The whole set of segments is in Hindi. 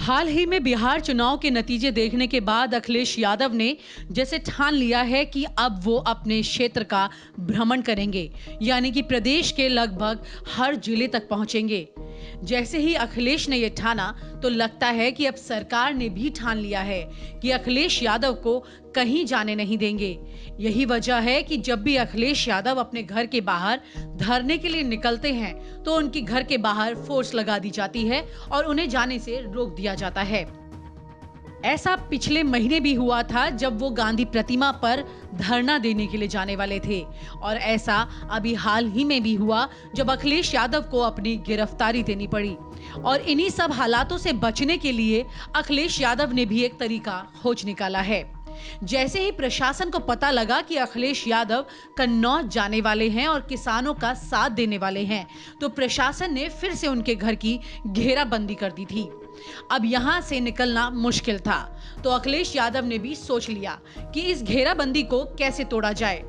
हाल ही में बिहार चुनाव के नतीजे देखने के बाद अखिलेश यादव ने जैसे ठान लिया है कि अब वो अपने क्षेत्र का भ्रमण करेंगे, यानी कि प्रदेश के लगभग हर जिले तक पहुंचेंगे। जैसे ही अखिलेश ने ये ठाना तो लगता है कि अब सरकार ने भी ठान लिया है कि अखिलेश यादव को कहीं जाने नहीं देंगे। यही वजह है कि जब भी अखिलेश यादव अपने घर के बाहर धरने के लिए निकलते हैं तो उनके घर के बाहर फोर्स लगा दी जाती है और उन्हें जाने से रोक दिया जाता है। ऐसा पिछले महीने भी हुआ था जब वो गांधी प्रतिमा पर धरना देने के लिए जाने वाले थे, और ऐसा अभी हाल ही में भी हुआ जब अखिलेश यादव को अपनी गिरफ्तारी देनी पड़ी। और इन्हीं सब हालातों से बचने के लिए अखिलेश यादव ने भी एक तरीका खोज निकाला है। जैसे ही प्रशासन को पता लगा कि अखिलेश यादव कन्नौज जाने वाले हैं और किसानों का साथ देने वाले हैं, तो प्रशासन ने फिर से उनके घर की घेराबंदी कर दी थी। अब यहां से निकलना मुश्किल था, तो अखिलेश यादव ने भी सोच लिया कि इस घेराबंदी को कैसे तोड़ा जाए।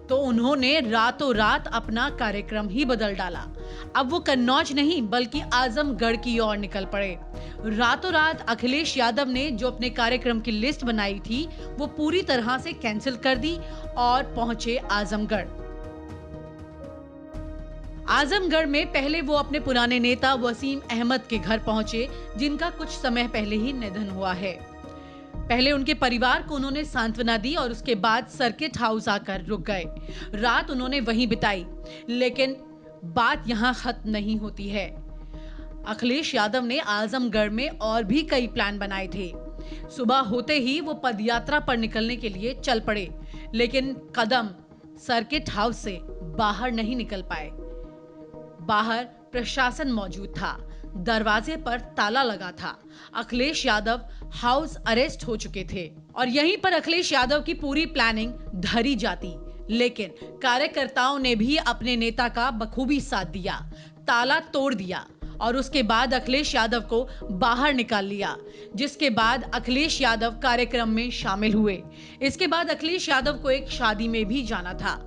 तो उन्होंने रातों रात अपना कार्यक्रम ही बदल डाला। अब वो कन्नौज नहीं बल्कि आजमगढ़ की ओर निकल पड़े। रातों रात अखिलेश यादव ने जो अपने कार्यक्रम की लिस्ट बनाई थी वो पूरी तरह से कैंसिल कर दी और पहुंचे आजमगढ़। आजमगढ़ में पहले वो अपने पुराने नेता वसीम अहमद के घर पहुंचे, जिनका कुछ समय पहले ही निधन हुआ है। पहले उनके परिवार को उन्होंने सांत्वना दी और उसके बाद सर्किट हाउस आकर रुक गए। रात उन्होंने वहीं बिताई, लेकिन बात यहां खत्म नहीं होती है। अखिलेश यादव ने आजमगढ़ में और भी कई प्लान बनाए थे। सुबह होते ही वो पदयात्रा पर निकलने के लिए चल पड़े, लेकिन कदम सर्किट हाउस से बाहर नहीं निकल पाए। बाहर प्रशासन मौजूद था, दरवाजे पर ताला लगा था। अखिलेश यादव हाउस अरेस्ट हो चुके थे और यहीं पर अखिलेश यादव की पूरी प्लानिंग धरी जाती, लेकिन कार्यकर्ताओं ने भी अपने नेता का बखूबी साथ दिया, ताला तोड़ दिया और उसके बाद अखिलेश यादव को बाहर निकाल लिया, जिसके बाद अखिलेश यादव कार्यक्रम में शामिल हुए। इसके बाद अखिलेश यादव को एक शादी में भी जाना था।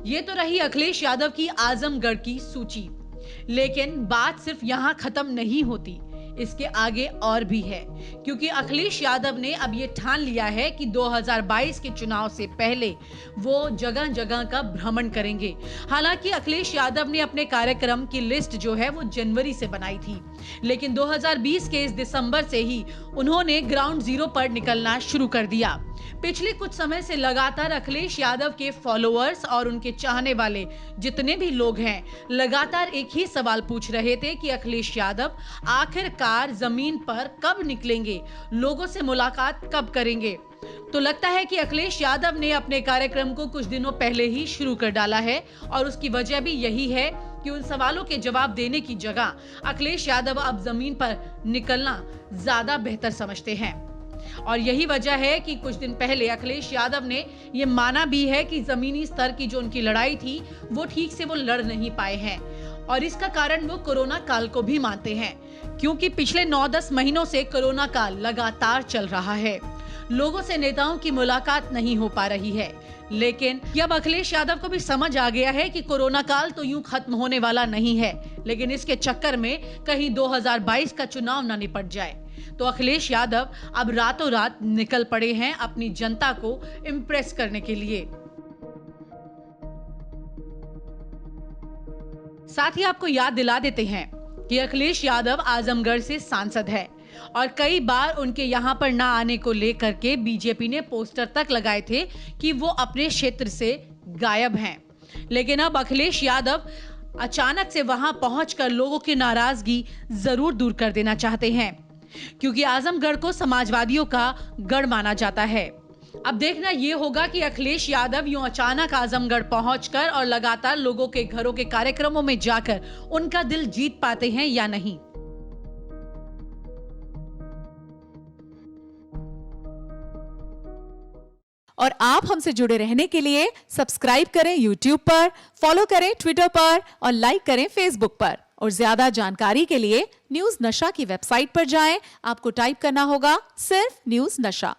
ये तो रही अखिलेश यादव की आजमगढ़ की सूची, लेकिन बात सिर्फ यहाँ खत्म नहीं होती, इसके आगे और भी है, क्योंकि अखिलेश यादव ने अब ये ठान लिया है कि 2022 के चुनाव से पहले वो जगह जगह का भ्रमण करेंगे। हालांकि अखिलेश यादव ने अपने कार्यक्रम की लिस्ट जो है वो जनवरी से बनाई थी, लेकिन 2020 के इस दिसंबर से ही उन्होंने ग्राउंड जीरो पर निकलना शुरू कर दिया। पिछले कुछ समय से लगातार अखिलेश यादव के फॉलोअर्स और उनके चाहने वाले जितने भी लोग हैं, लगातार एक ही सवाल पूछ रहे थे कि अखिलेश यादव आखिरकार जमीन पर कब निकलेंगे, लोगों से मुलाकात कब करेंगे। तो लगता है कि अखिलेश यादव ने अपने कार्यक्रम को कुछ दिनों पहले ही शुरू कर डाला है, और उसकी वजह भी यही है कि उन सवालों के जवाब देने की जगह अखिलेश यादव अब जमीन पर निकलना ज्यादा बेहतर समझते हैं। और यही वजह है कि कुछ दिन पहले अखिलेश यादव ने ये माना भी है कि जमीनी स्तर की जो उनकी लड़ाई थी वो ठीक से वो लड़ नहीं पाए हैं, और इसका कारण वो कोरोना काल को भी मानते हैं, क्योंकि पिछले 9-10 महीनों से कोरोना काल लगातार चल रहा है। लोगों से नेताओं की मुलाकात नहीं हो पा रही है, लेकिन अब अखिलेश यादव को भी समझ आ गया है कि कोरोना काल तो यूं खत्म होने वाला नहीं है, लेकिन इसके चक्कर में कहीं 2022 का चुनाव ना निपट जाए। तो अखिलेश यादव अब रातों रात निकल पड़े हैं अपनी जनता को इम्प्रेस करने के लिए। साथ ही आपको याद दिला देते हैं कि अखिलेश यादव आजमगढ़ से सांसद है और कई बार उनके यहां पर ना आने को लेकर के बीजेपी ने पोस्टर तक लगाए थे कि वो अपने क्षेत्र से गायब हैं। लेकिन अब अखिलेश यादव अचानक से वहां पहुंचकर लोगों की नाराजगी जरूर दूर कर देना चाहते हैं, क्योंकि आजमगढ़ को समाजवादियों का गढ़ माना जाता है। अब देखना ये होगा कि अखिलेश यादव यूं अचानक आजमगढ़ पहुंचकर और लगातार लोगों के घरों के कार्यक्रमों में जाकर उनका दिल जीत पाते हैं या नहीं। और आप हमसे जुड़े रहने के लिए सब्सक्राइब करें YouTube पर, फॉलो करें Twitter पर और लाइक करें Facebook पर। और ज्यादा जानकारी के लिए न्यूज़ नशा की वेबसाइट पर जाएं। आपको टाइप करना होगा सिर्फ न्यूज़ नशा।